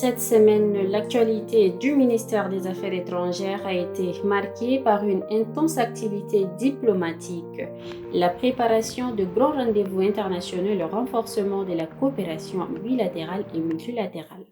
Cette semaine, l'actualité du ministère des Affaires étrangères a été marquée par une intense activité diplomatique, la préparation de grands rendez-vous internationaux et le renforcement de la coopération bilatérale et multilatérale.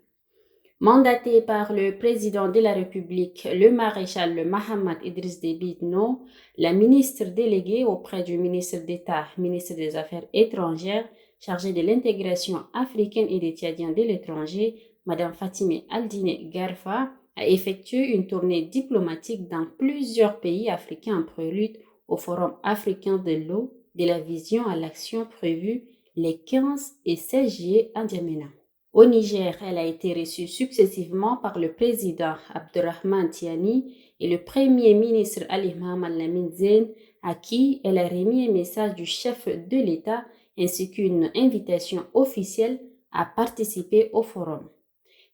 Mandaté par le président de la République, le maréchal Mahamad Idriss Déby Itno, la ministre déléguée auprès du ministre d'État, ministre des Affaires étrangères, chargée de l'intégration africaine et des Tchadiens de l'étranger, Madame Fatime Aldine Garfa, a effectué une tournée diplomatique dans plusieurs pays africains en prélude au Forum africain de l'eau, de la vision à l'action prévue les 15 et 16 juillet à N'Djamena. Au Niger, elle a été reçue successivement par le président Abdurrahman Tiani et le premier ministre Ali Mohamed Lamine Zen, à qui elle a remis un message du chef de l'État ainsi qu'une invitation officielle à participer au forum.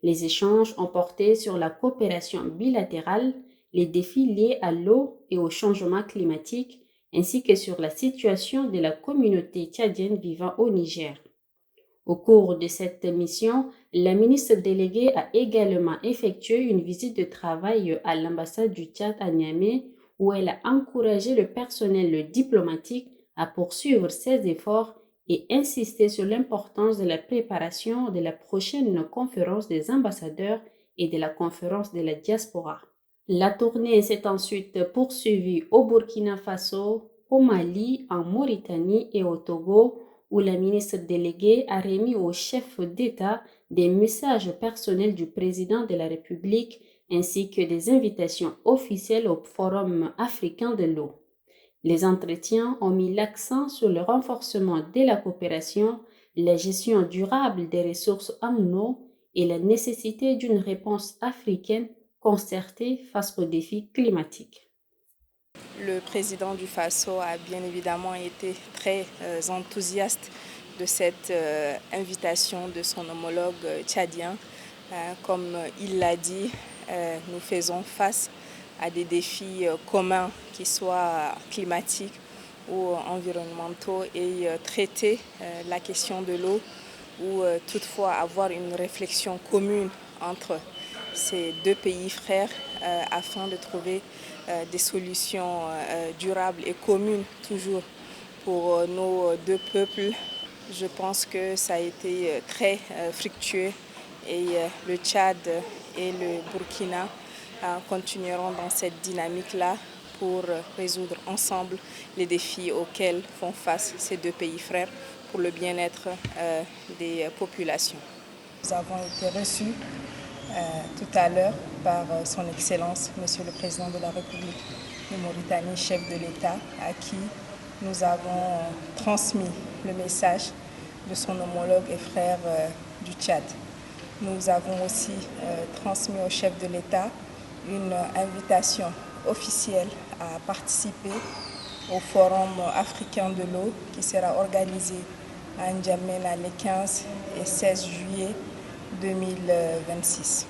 Les échanges ont porté sur la coopération bilatérale, les défis liés à l'eau et au changement climatique, ainsi que sur la situation de la communauté tchadienne vivant au Niger. Au cours de cette mission, la ministre déléguée a également effectué une visite de travail à l'ambassade du Tchad à Niamey, où elle a encouragé le personnel diplomatique à poursuivre ses efforts et insisté sur l'importance de la préparation de la prochaine conférence des ambassadeurs et de la conférence de la diaspora. La tournée s'est ensuite poursuivie au Burkina Faso, au Mali, en Mauritanie et au Togo, où la ministre déléguée a remis au chef d'État des messages personnels du président de la République ainsi que des invitations officielles au Forum africain de l'eau. Les entretiens ont mis l'accent sur le renforcement de la coopération, la gestion durable des ressources en eau et la nécessité d'une réponse africaine concertée face aux défis climatiques. Le président du FASO a bien évidemment été très enthousiaste de cette invitation de son homologue tchadien. Comme il l'a dit, nous faisons face à des défis communs, qui soient climatiques ou environnementaux, et traiter la question de l'eau ou toutefois avoir une réflexion commune entre ces deux pays frères afin de trouver des solutions durables et communes toujours pour nos deux peuples. Je pense que ça a été très fructueux et le Tchad et le Burkina continueront dans cette dynamique-là pour résoudre ensemble les défis auxquels font face ces deux pays frères pour le bien-être des populations. Nous avons été reçus tout à l'heure par son Excellence, Monsieur le Président de la République de Mauritanie, chef de l'État, à qui nous avons transmis le message de son homologue et frère du Tchad. Nous avons aussi transmis au chef de l'État une invitation officielle à participer au Forum africain de l'eau qui sera organisé à N'Djamena les 15 et 16 juillet 2026.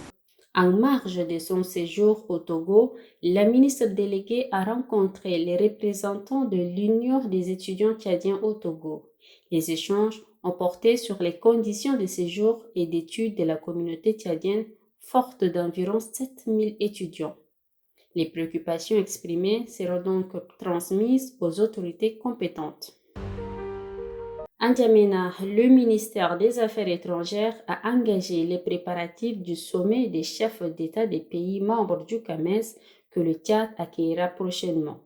En marge de son séjour au Togo, la ministre déléguée a rencontré les représentants de l'Union des étudiants tchadiens au Togo. Les échanges ont porté sur les conditions de séjour et d'études de la communauté tchadienne, forte d'environ 7000 étudiants. Les préoccupations exprimées seront donc transmises aux autorités compétentes. À N'Djamena, le ministère des Affaires étrangères a engagé les préparatifs du sommet des chefs d'État des pays membres du CAMES que le Tchad accueillera prochainement.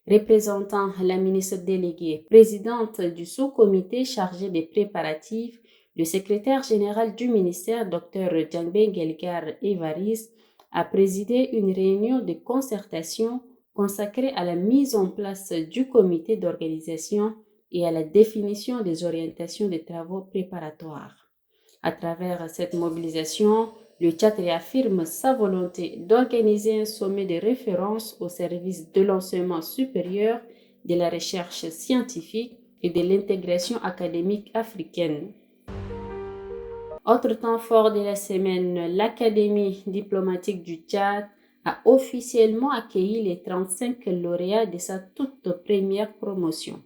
Représentant la ministre déléguée, présidente du sous-comité chargé des préparatifs, le secrétaire général du ministère, Dr Djangbe Gelgar Evaris, a présidé une réunion de concertation consacrée à la mise en place du comité d'organisation et à la définition des orientations des travaux préparatoires. À travers cette mobilisation, le Tchad réaffirme sa volonté d'organiser un sommet de référence au service de l'enseignement supérieur, de la recherche scientifique et de l'intégration académique africaine. Autre temps fort de la semaine, l'Académie diplomatique du Tchad a officiellement accueilli les 35 lauréats de sa toute première promotion.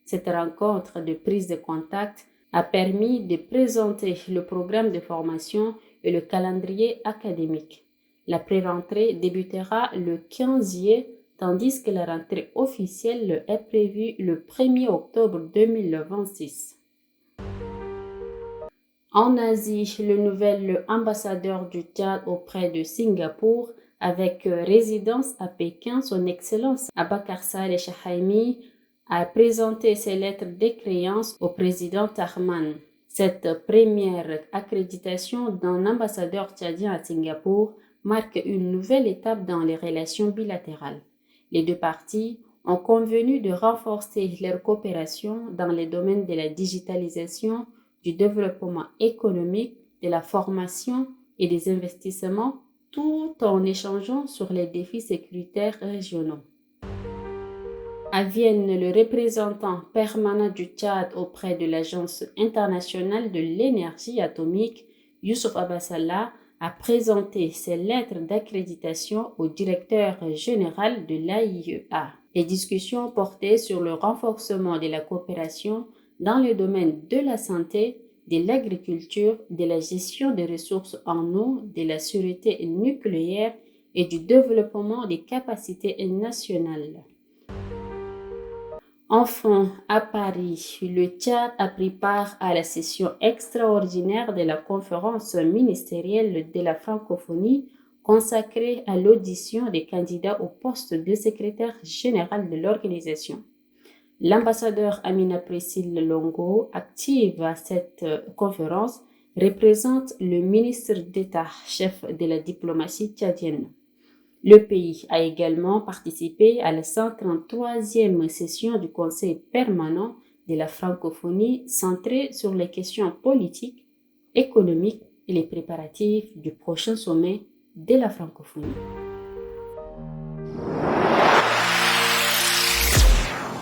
Cette rencontre de prise de contact a permis de présenter le programme de formation, et le calendrier académique. La pré-rentrée débutera le 15 juillet, tandis que la rentrée officielle est prévue le 1er octobre 2026. En Asie, le nouvel ambassadeur du Tchad auprès de Singapour, avec résidence à Pékin, son Excellence Abakar Saleh Shahaimi, a présenté ses lettres de créance au président Tahman. Cette première accréditation d'un ambassadeur tchadien à Singapour marque une nouvelle étape dans les relations bilatérales. Les deux parties ont convenu de renforcer leur coopération dans les domaines de la digitalisation, du développement économique, de la formation et des investissements, tout en échangeant sur les défis sécuritaires régionaux. À Vienne, le représentant permanent du Tchad auprès de l'Agence internationale de l'énergie atomique, Youssouf Abassallah, a présenté ses lettres d'accréditation au directeur général de l'AIEA. Les discussions portaient sur le renforcement de la coopération dans le domaine de la santé, de l'agriculture, de la gestion des ressources en eau, de la sûreté nucléaire et du développement des capacités nationales. Enfin, à Paris, le Tchad a pris part à la session extraordinaire de la conférence ministérielle de la francophonie consacrée à l'audition des candidats au poste de secrétaire général de l'organisation. L'ambassadeur Amina Priscille Longo, active à cette conférence, représente le ministre d'État, chef de la diplomatie tchadienne. Le pays a également participé à la 133e session du Conseil permanent de la francophonie centrée sur les questions politiques, économiques et les préparatifs du prochain sommet de la francophonie.